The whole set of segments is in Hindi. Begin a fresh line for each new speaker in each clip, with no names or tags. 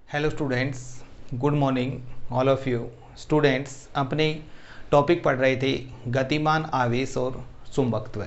Hello students, good morning all of you. Students अपने टॉपिक पढ़ रहे थे गतिमान आवेश और चुंबकत्व।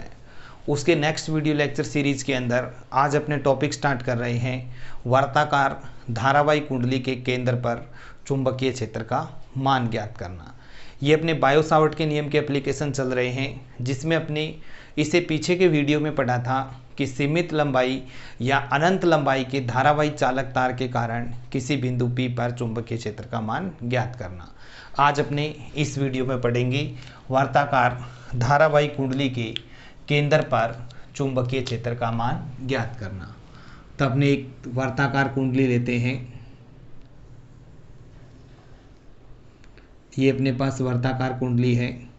उसके नेक्स्ट वीडियो लेक्चर सीरीज के अंदर आज अपने टॉपिक स्टार्ट कर रहे हैं वर्ताकार धारावाही कुंडली के केंद्र पर चुंबकीय क्षेत्र का मान ज्ञात करना। ये अपने बायो सावर्ट के नियम के एप्लीकेशन चल रहे हैं, जिसमें अपने इसे पीछे के वीडियो में पढ़ा था कि सीमित लंबाई या अनंत लंबाई के धारावाही चालक तार के कारण किसी बिंदु P पर चुंबकीय क्षेत्र का मान ज्ञात करना। आज अपने इस वीडियो में पढ़ेंगे वर्ताकार धारावाही कुंडली के केंद्र पर चुंबकीय क्षेत्र का मान ज्ञात करना। तो अपने एक वर्ताकार कुंडली लेते हैं। ये अपने पास वर्ताकार कुंडली है।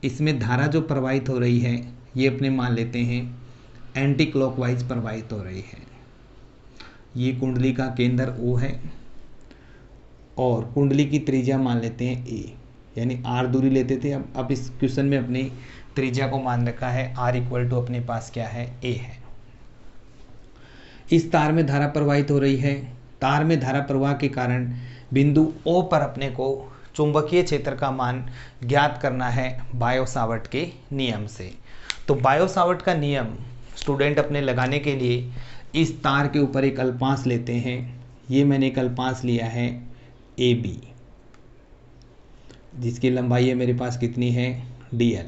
इसमें धारा जो प्रवाहित हो रही है ये अपने मान लेते हैं एंटी क्लॉकवाइज प्रवाहित हो रही है। ये कुंडली का केंद्र O है और कुंडली की त्रिज्या मान लेते हैं A, यानी R दूरी लेते थे। अब इस क्वेश्चन में अपनी त्रिज्या को मान रखा है R इक्वल टू अपने पास क्या है, A है। इस तार में धारा प्रवाहित हो रही है। तार में धारा प्रवाह के कारण बिंदु O पर अपने को चुंबकीय क्षेत्र का मान ज्ञात करना है बायो सावर्ट के नियम से। तो बायो सावर्ट का नियम स्टूडेंट अपने लगाने के लिए इस तार के ऊपर एक अल्पांश लेते हैं। ये मैंने एक अल्पांश लिया है AB, जिसकी लंबाई है मेरे पास कितनी है, DL।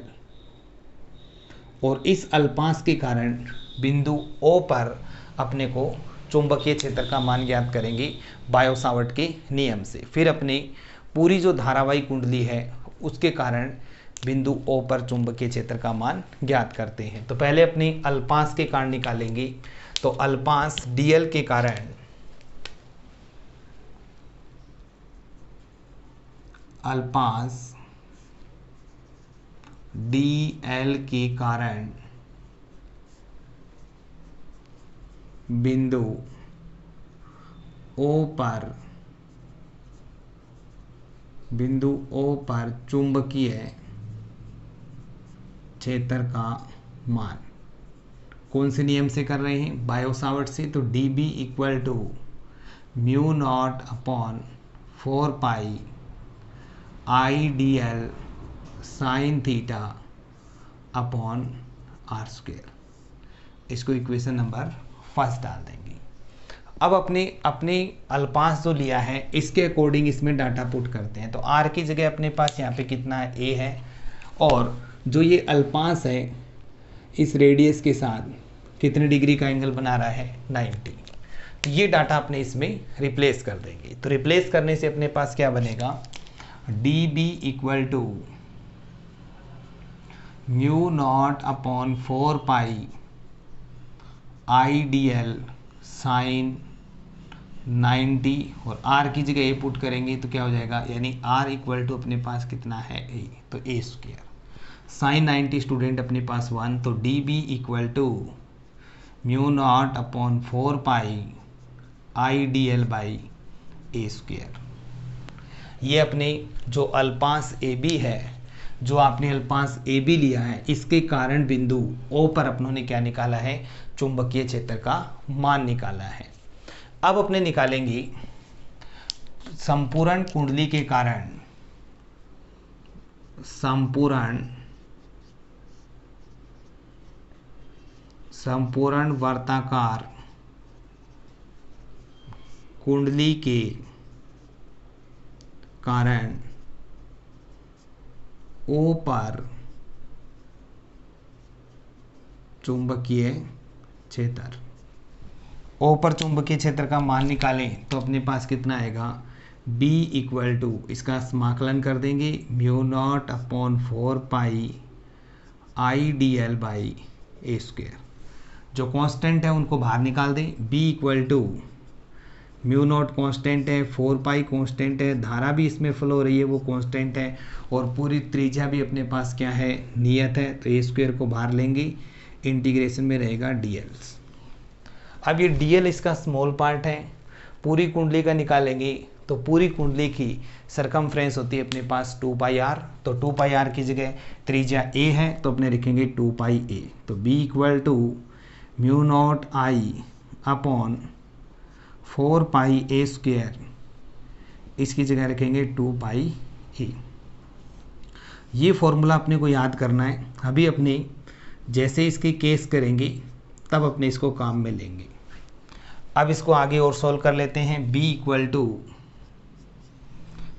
और इस अल्पांश के कारण बिंदु O पर अपने को चुंबकीय क्षेत्र का मान ज्ञात करेंगे बायो सावर्ट के नियम से। फिर अपनी पूरी जो धारावाही कुंडली है उसके कारण बिंदु O पर चुंबकीय क्षेत्र का मान ज्ञात करते हैं। तो पहले अपनी अल्पांश के कारण निकालेंगे। तो अल्पांश DL के कारण बिंदु O पर चुंबकीय क्षेत्र का मान कौन से नियम से कर रहे हैं, बायो सावर्ट से। तो dB equal to mu naught upon 4 pi IDL sine theta upon R square. इसको इक्वेशन नंबर फर्स्ट डाल देंगे। अब अपने अल्पांश जो लिया है इसके अकॉर्डिंग इसमें डाटा पुट करते हैं। तो R की जगह अपने पास यहाँ पे कितना है, A है। और जो ये अल्पांश है इस रेडियस के साथ कितने डिग्री का एंगल बना रहा है, 90। तो ये डाटा अपने इसमें रिप्लेस कर देंगे। तो रिप्लेस करने से अपने पास क्या बनेगा, dB equal to mu naught upon 4 pi IDL sine 90 और R की जगह A पुट करेंगे तो क्या हो जाएगा, यानी R इक्वल टू अपने पास कितना है, A। तो A स्क्वायर साइन 90 स्टूडेंट अपने पास 1। तो dB equal to mu naught upon 4 pi IDL by A square. ये अपने जो अल्पांश AB है, जो आपने अल्पांश AB लिया है, इसके कारण बिंदु O पर अपनों ने क्या निकाला है, चुंबकीय क्षेत्र का मान निकाला है। अब अपने निकालेंगे संपूर्ण कुंडली के कारण संपूर्ण वर्ताकार कुंडली के कारण O पर चुंबकीय क्षेत्र, O पर चुंबकीय क्षेत्र का मान निकालें तो अपने पास कितना आएगा, B इक्वल टू, इसका समाकलन कर देंगे, mu naught upon 4 pi IDL by A square. जो कांस्टेंट है उनको बाहर निकाल दें। B equal to mu naught constant है, 4 पाई कांस्टेंट है, धारा भी इसमें फ्लो हो रही है वो कांस्टेंट है, और पूरी त्रिज्या भी अपने पास क्या है, नियत है। तो A स्क्वायर को बाहर लेंगे, इंटीग्रेशन में रहेगा DL। अब ये DL इसका स्मॉल पार्ट है। पूरी कुंडली का निकालेंगे तो पूरी कुंडली की सरकमफ्रेंस होती है अपने पास 2 पाई R। तो 2 पाई R की जगह त्रिज्या A है तो अपने लिखेंगे 2 पाई A। तो B equal to mu naught I upon 4 pi a square, इसकी जगह रखेंगे 2 पाई ए। ये फॉर्मूला अपने को याद करना है। अभी अपने जैसे इसकी केस करेंगे तब अपने इसको काम में लेंगे। अब इसको आगे और सॉल्व कर लेते हैं। b equal to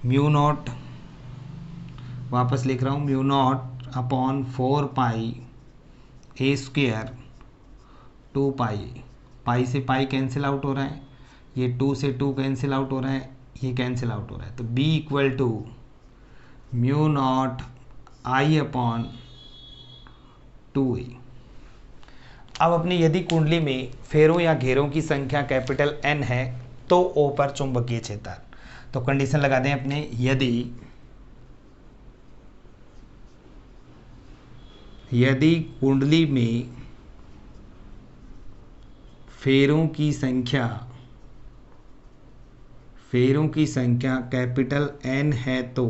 mu naught, वापस लिख रहा हूँ, mu naught upon 4 pi a square 2 pi, pi से पाई कैंसिल आउट हो रहा है, ये 2 से 2 कैंसिल आउट हो रहा है, ये कैंसिल आउट हो रहा है, तो b equal to mu naught I upon 2a। अब अपनी यदि कुंडली में फेरों या घेरों की संख्या कैपिटल N है तो O पर चुंबकीय क्षेत्र। तो कंडीशन लगा दें अपने, यदि कुंडली में फेरों की संख्या कैपिटल N है तो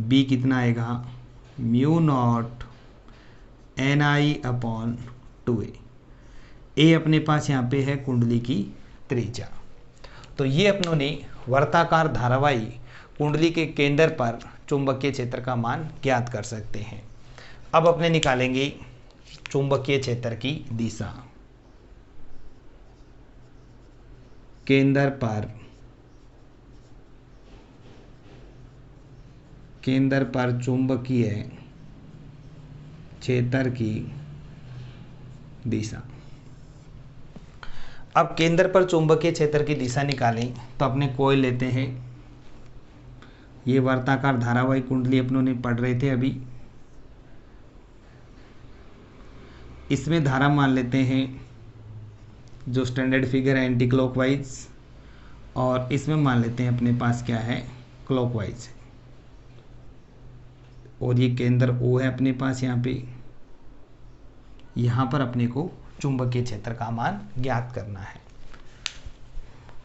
B कितना आएगा, mu naught NI upon 2a। ए अपने पास यहाँ पे है कुंडली की त्रिज्या। तो ये अपनों ने वर्ताकार धारावाही कुंडली के केंद्र पर चुंबकीय क्षेत्र का मान ज्ञात कर सकते हैं। अब अपने निकालेंगे चुंबकीय क्षेत्र की दिशा। केंद्र पर चुंबकीय क्षेत्र की दिशा। अब केंद्र पर चुंबकीय क्षेत्र की दिशा निकालें तो अपने कॉइल लेते हैं। ये वर्ताकार धारावाही कुंडली अपनों ने पढ़ रहे थे अभी। इसमें धारा मान लेते हैं जो स्टैंडर्ड फिगर है एंटी क्लॉकवाइज, और इसमें मान लेते हैं अपने पास क्या है, क्लॉकवाइज। और ये केंद्र O है अपने पास यहाँ पे। यहाँ पर अपने को चुंबकीय क्षेत्र का मान ज्ञात करना है।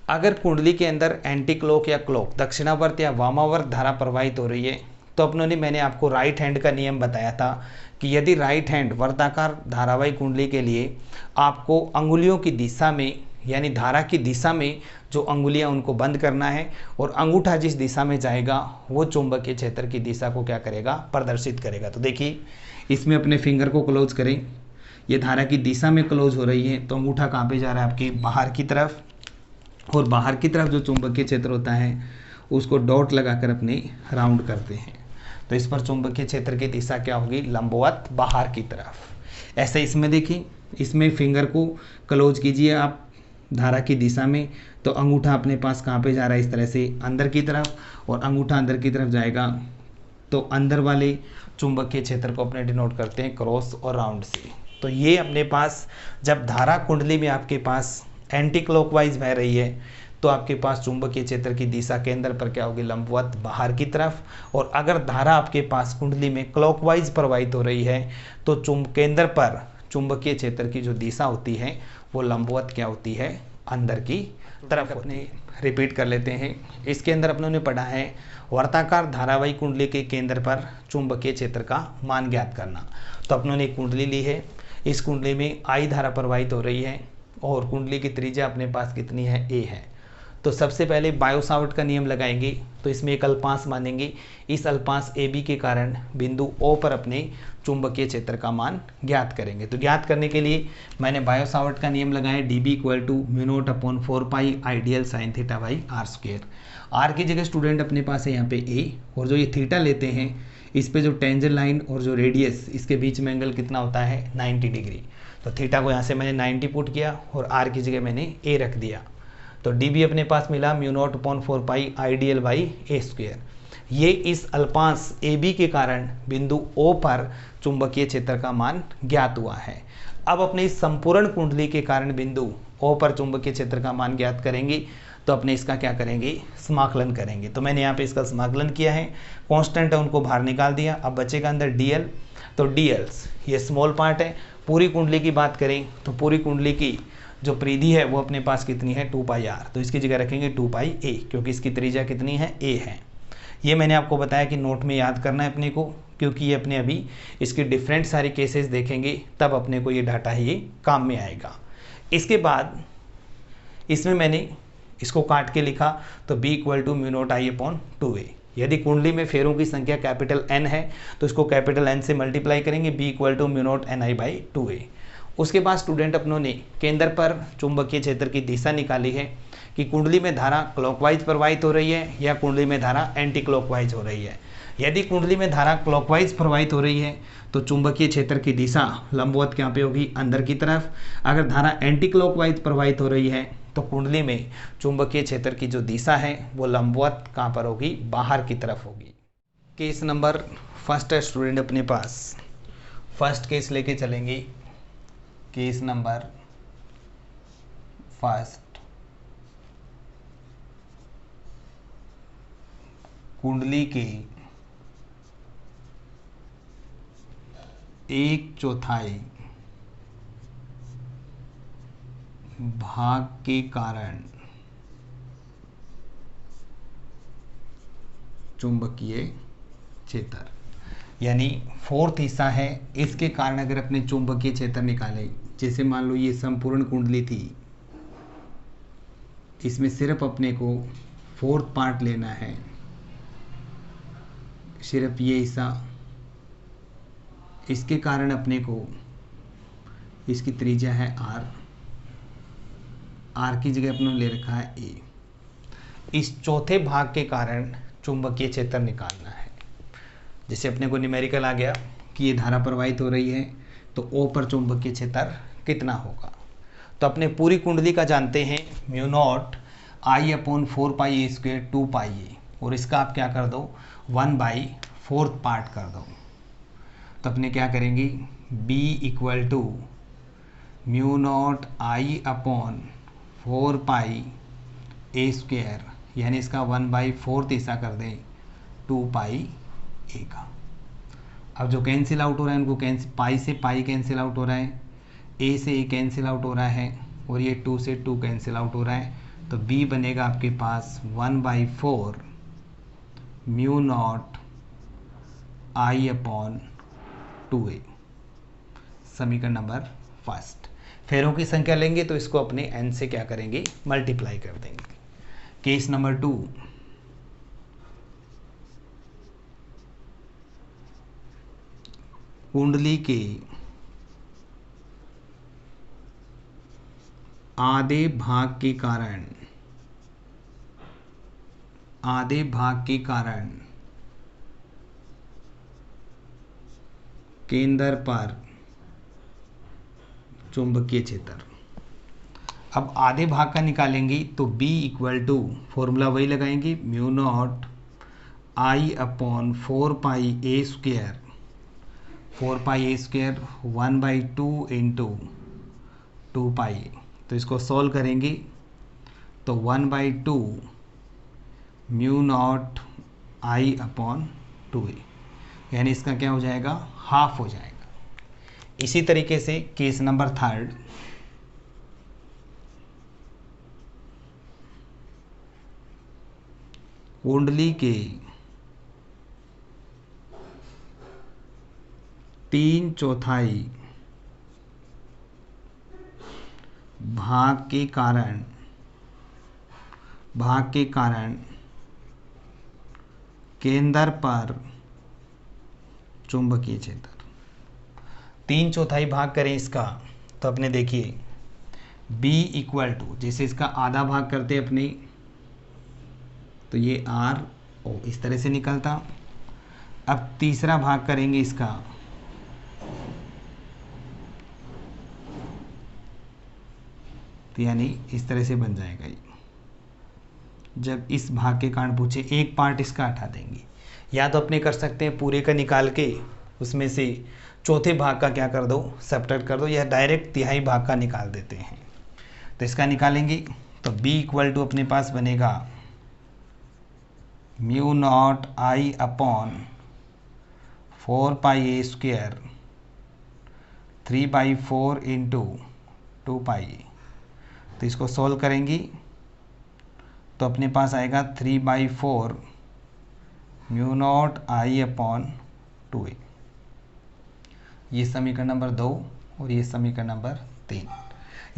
अगर कुंडली के अंदर एंटी क्लॉक या क्लॉक दक्षिणावर्त या वामावर्त धारा प्रवाहित हो रही है तो अपनों ने, मैंने आपको राइट हैंड का नियम बताया था कि यदि राइट हैंड वर्ताकार धारावाही कुंडली के लिए आपको अंगुलियों की दिशा में, यानी धारा की दिशा में जो अंगुलियां उनको बंद करना है और अंगूठा जिस दिशा में जाएगा वो चुंबकीय क्षेत्र की दिशा को क्या करेगा, प्रदर्शित करेगा। तो देखिए इसमें अपने फिंगर को क्लोज करें, ये धारा की दिशा में क्लोज हो रही है तो अंगूठा कहाँ पे जा रहा है, आपके बाहर की तरफ, और बाहर की तरफ जो चुंबकीय क्षेत्र होता है उसको डॉट लगाकर अपने राउंड करते हैं। तो इस पर चुंबकीय क्षेत्र की दिशा क्या होगी, लंबवत बाहर की तरफ। ऐसे इसमें देखिए, इसमें फिंगर को क्लोज कीजिए आप धारा की दिशा में, तो अंगूठा अपने पास कहाँ पे जा रहा है, इस तरह से अंदर की तरफ, और अंगूठा अंदर की तरफ जाएगा तो अंदर वाले चुंबकीय क्षेत्र को अपने डिनोट करते हैं क्रॉस और राउंड से। तो ये अपने पास जब धारा कुंडली में आपके पास एंटी क्लॉकवाइज बह रही है तो आपके पास चुंबकीय क्षेत्र की दिशा केंद्र पर क्या होगी, लंबवत बाहर की तरफ। और अगर धारा आपके पास कुंडली में क्लॉकवाइज प्रवाहित हो रही है तो केंद्र पर चुंबकीय क्षेत्र की जो दिशा होती है वो लंबवत क्या होती है, अंदर की तरफ होती है। रिपीट कर लेते हैं। इसके अंदर अपनों ने पढ़ा है वर्ताकार धारावाही कुंडली के केंद्र पर चुंबकीय क्षेत्र का मान ज्ञात करना। तो अपनों ने कुंडली ली है, इस कुंडली में I धारा प्रवाहित हो रही है और कुंडली की त्रिज्या अपने पास कितनी है, A है। तो सबसे पहले बायो-सावर्ट का नियम लगाएंगे, तो इसमें एक अल्पांश मानेंगे। इस अल्पांश AB के कारण बिंदु O पर अपने चुंबकीय क्षेत्र का मान ज्ञात करेंगे। तो ज्ञात करने के लिए मैंने बायो-सावर्ट का नियम लगाया, DB equal to mu naught upon 4 pi ideal sine theta by r square. R की जगह स्टूडेंट अपने पास है यहाँ पे A, और जो ये थीटा लेते हैं इस पे जो टेंजेंट लाइन और जो रेडियस इसके बीच में एंगल कितना होता है, 90 डिग्री। तो थीटा को यहाँ से मैंने 90 पुट किया और आर की जगह मैंने A रख दिया। तो DB अपने पास मिला mu naught upon 4 pi ideal by A square. ये इस अल्पांश AB के कारण बिंदु O पर चुंबकीय क्षेत्र का मान ज्ञात हुआ है। अब अपने इस संपूर्ण कुंडली के कारण बिंदु O पर चुंबकीय क्षेत्र का मान ज्ञात करेंगे तो अपने इसका क्या करेंगे, समाकलन करेंगे। तो मैंने यहाँ पे इसका समाकलन किया है, कांस्टेंट है उनको बाहर निकाल दिया। अब बचेगा अंदर DL, तो DLs ये स्मॉल पार्ट है। पूरी कुंडली की बात करें तो पूरी कुंडली की जो परिधि है वो अपने पास कितनी है, 2 पाई r। तो इसकी जगह रखेंगे 2 पाई a, क्योंकि इसकी त्रिज्या कितनी है, a है। ये मैंने आपको बताया कि नोट में याद करना है अपने को, क्योंकि ये अपने अभी इसकी डिफरेंट सारी केसेस देखेंगे तब अपने को ये डाटा ये काम में आएगा। इसके बाद इसमें मैंने इसको काट के लिखा तो B equal to mu naught I upon 2a। यदि कुंडली में फेरों की संख्या कैपिटल N है तो इसको कैपिटल N से मल्टीप्लाई करेंगे, B equal to mu naught NI by 2a। उसके बाद स्टूडेंट अपनों ने केंद्र पर चुंबकीय क्षेत्र की दिशा निकाली है कि कुंडली में धारा क्लॉकवाइज प्रवाहित हो रही है या कुंडली में धारा एंटी क्लॉकवाइज हो रही है। यदि कुंडली में धारा क्लॉकवाइज प्रवाहित हो रही है तो चुंबकीय क्षेत्र की दिशा लंबवत कहाँ पे होगी, अंदर की तरफ। अगर धारा एंटी क्लॉकवाइज प्रवाहित हो रही है तो कुंडली में चुंबकीय क्षेत्र की जो दिशा है वो लंबवत कहाँ पर होगी, बाहर की तरफ होगी। केस नंबर फर्स्ट है स्टूडेंट अपने पास, फर्स्ट केस लेके चलेंगे। केस नंबर फर्स्ट, कुंडली के 1/4 भाग के कारण चुंबकीय क्षेत्र, यानी फोर्थ हिस्सा है, इसके कारण अगर अपने चुंबकीय क्षेत्र निकाले, जैसे मान लो ये संपूर्ण कुंडली थी, इसमें सिर्फ अपने को फोर्थ पार्ट लेना है, सिर्फ ये हिस्सा, इसके कारण अपने को इसकी त्रिज्या है r की जगह अपने ले रखा है a। इस चौथे भाग के कारण चुंबकीय क्षेत्र निकालना है। जैसे अपने को न्यूमेरिकल आ गया कि ये धारा प्रवाहित हो रही है तो O पर चुंबकीय क्षेत्र कितना होगा। तो अपने पूरी कुंडली का जानते हैं mu naught I upon 4πa² 2πa, और इसका आप क्या कर दो 1/4 पार्ट कर दो। तो अपने क्या करेंगे, B equal to mu naught I upon 4πa², यानी इसका 1/4 हिस्सा कर दें 2πa का। अब जो कैंसिल आउट हो रहा है उनको कैंसिल, पाई से पाई कैंसिल आउट हो रहा है, a से a कैंसिल आउट हो रहा है, और ये 2 से 2 कैंसिल आउट हो रहा है। तो b बनेगा आपके पास 1/4 mu naught I upon 2a। समीकरण नंबर फर्स्ट। फेरों की संख्या लेंगे तो इसको अपने n से क्या करेंगे, मल्टीप्लाई कर देंगे। केस नंबर 2, कुंडली के आधे भाग के कारण केंद्र पर चुंबकीय क्षेत्र। अब आधे भाग का निकालेंगे तो B इक्वल टू, फॉर्मूला वही लगाएंगे, mu naught I upon 4πa², 4πa² 1/2 into 2πa। तो इसको सॉल्व करेंगे तो 1/2 mu naught I upon 2a, यानी इसका क्या हो जाएगा, हाफ हो जाएगा। इसी तरीके से केस नंबर थर्ड, कुंडली के 3/4 भाग के कारण केंद्र पर चुंबकीय क्षेत्र। 3/4 भाग करें इसका तो अपने देखिए B इक्वल टू, जैसे इसका आधा भाग करते अपने तो ये R O इस तरह से निकलता। अब तीसरा भाग करेंगे इसका तो यानी इस तरह से बन जाएगा ये। जब इस भाग के कारण पूछे एक पार्ट इसका हटा देंगे, या तो अपने कर सकते हैं पूरे का निकाल के उसमें से चौथे भाग का क्या कर दो, सब्ट्रैक्ट कर दो, या डायरेक्ट तिहाई भाग का निकाल देते हैं। तो इसका निकालेंगे तो B इक्वल टू अपने पास बनेगा mu naught I upon 4πa² 3/4 into 2πa। तो इसको सॉल्व करेंगे तो अपने पास आएगा 3/4 mu naught I upon 2a। ये समीकरण नंबर 2 और ये समीकरण नंबर 3।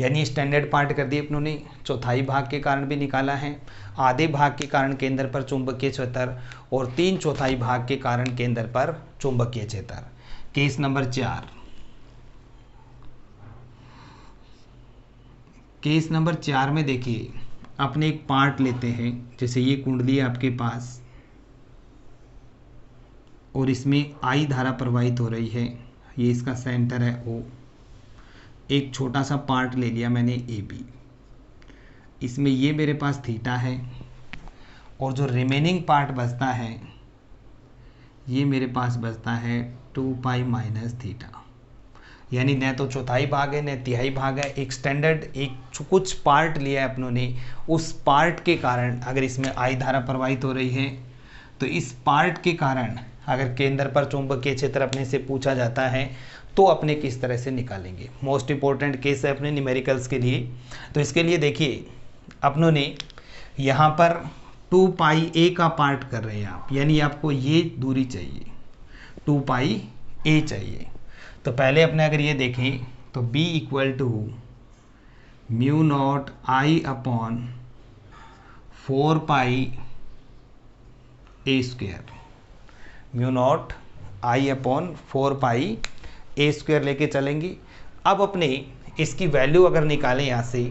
यानी स्टैंडर्ड पार्ट कर दिए अपनों ने, चौथाई भाग के कारण भी निकाला है, आधे भाग के कारण केंद्र पर चुंबकीय क्षेत्र और 3/4 भाग के कारण केंद्र पर चुंबकीय क्षेत्र। Case number 4। केस नंबर 4 में देखिए, अपने एक पार्ट लेते हैं, जैसे ये कुंडली है आपके पास और इसमें आई धारा प्रवाहित हो रही है, ये इसका सेंटर है ओ। एक छोटा सा पार्ट ले लिया मैंने ए बी, इसमें ये मेरे पास थीटा है और जो रिमेनिंग पार्ट बचता है ये मेरे पास बचता है 2π माइनस थीटा। यानी न तो चौथाई भाग है न तिहाई भाग है, एक स्टैंडर्ड एक कुछ पार्ट लिया है अपनों ने, उस पार्ट के कारण अगर इसमें आई धारा प्रवाहित हो रही है तो इस पार्ट के कारण अगर केंद्र पर चुंबकीय क्षेत्र अपने से पूछा जाता है तो अपने किस तरह से निकालेंगे। मोस्ट इंपॉर्टेंट केस है अपने न्यूमेरिकल्स के लिए। तो इसके लिए देखिए, अपनों ने यहाँ पर 2πa का पार्ट कर रहे हैं आप, यानी आपको ये दूरी चाहिए, 2πa चाहिए। तो पहले अपने अगर ये देखें तो b equal to mu naught I upon 4π a square, mu naught I upon 4π a square लेके चलेंगे। अब अपने इसकी वैल्यू अगर निकालें यहाँ से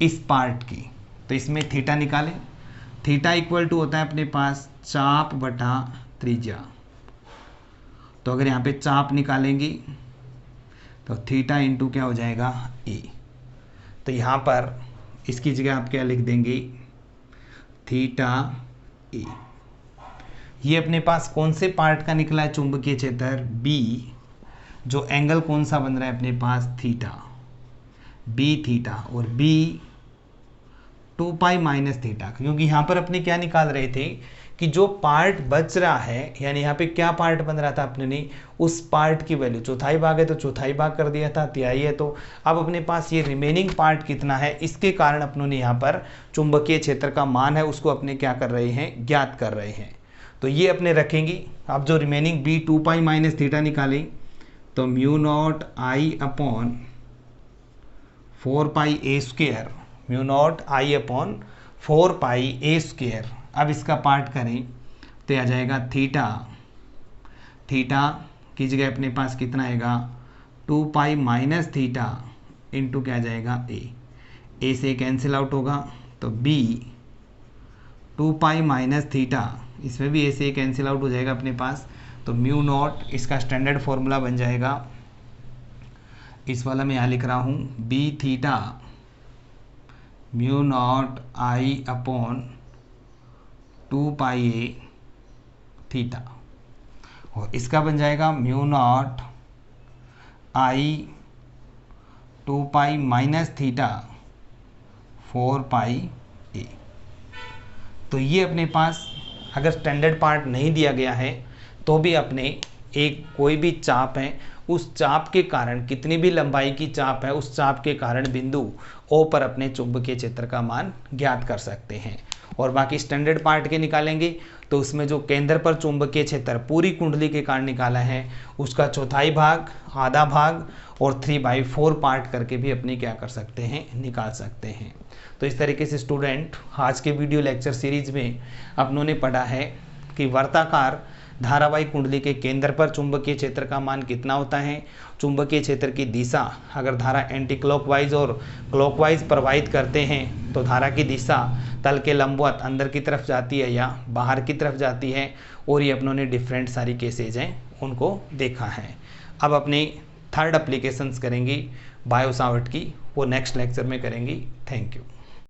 इस पार्ट की, तो इसमें थीटा निकालें। थीटा इक्वल टू होता है अपने पास चाप बटा त्रिज्या। तो अगर यहाँ पे चाप निकालेंगे तो थीटा इंटू क्या हो जाएगा ए। तो यहाँ पर इसकी जगह आप क्या लिख देंगे, थीटा ए। ये अपने पास कौन से पार्ट का निकला है चुंबकीय क्षेत्र बी, जो एंगल कौन सा बन रहा है अपने पास थीटा, बी थीटा, और बी 2π माइनस थीटा। क्योंकि यहाँ पर अपने क्या निकाल रहे थे कि जो पार्ट बच रहा है, यानी यहाँ पे क्या पार्ट बन रहा था अपने ने, उस पार्ट की वैल्यू, चौथाई भाग है तो चौथाई भाग कर दिया था, तिहाई है तो अब अपने पास ये रिमेनिंग पार्ट कितना है, इसके कारण अपनों ने यहाँ पर चुंबकीय क्षेत्र का मान है उसको अपने क्या कर रहे हैं, ज्ञात कर रहे हैं। तो ये अपने रखेंगे। अब जो रिमेनिंग बी 2π माइनस थीटा निकालें तो mu naught I upon 4π a square, mu naught I upon 4π a square. अब इसका पार्ट करें तो आ जाएगा थीटा, थीटा की जगह अपने पास कितना आएगा 2π माइनस थीटा इंटू क्या जाएगा ए से कैंसिल आउट होगा तो बी 2π माइनस थीटा, इसमें भी ए से कैंसिल आउट हो जाएगा अपने पास, तो म्यू नॉट इसका स्टैंडर्ड फॉर्मूला बन जाएगा, इस वाला मैं यहाँ लिख रहा हूँ B theta mu naught I upon 2π a theta, और इसका बन जाएगा mu naught I 2π minus theta 4π a। तो ये अपने पास अगर स्टैंडर्ड पार्ट नहीं दिया गया है तो भी अपने एक कोई भी चाप है, उस चाप के कारण, कितनी भी लंबाई की चाप है, उस चाप के कारण बिंदु ओ पर अपने चुंबकीय क्षेत्र का मान ज्ञात कर सकते हैं। और बाकी स्टैंडर्ड पार्ट के निकालेंगे तो उसमें जो केंद्र पर चुंबकीय क्षेत्र पूरी कुंडली के कारण निकाला है उसका चौथाई भाग, आधा भाग और 3/4 पार्ट करके भी अपने क्या कर सकते हैं, निकाल सकते हैं। तो इस तरीके से स्टूडेंट आज के वीडियो लेक्चर सीरीज में अपनों ने पढ़ा है कि वर्ताकार धारावाही कुंडली के केंद्र पर चुंबकीय क्षेत्र का मान कितना होता है, चुंबकीय क्षेत्र की दिशा अगर धारा एंटी क्लॉकवाइज और क्लॉकवाइज प्रवाहित करते हैं तो धारा की दिशा तल के लंबवत अंदर की तरफ जाती है या बाहर की तरफ जाती है, और ये अपनों ने डिफरेंट सारी केसेज हैं उनको देखा है। अब अपने थर्ड एप्लीकेशंस करेंगे बायो सावर्ट की, वो नेक्स्ट लेक्चर में करेंगे। Thank you.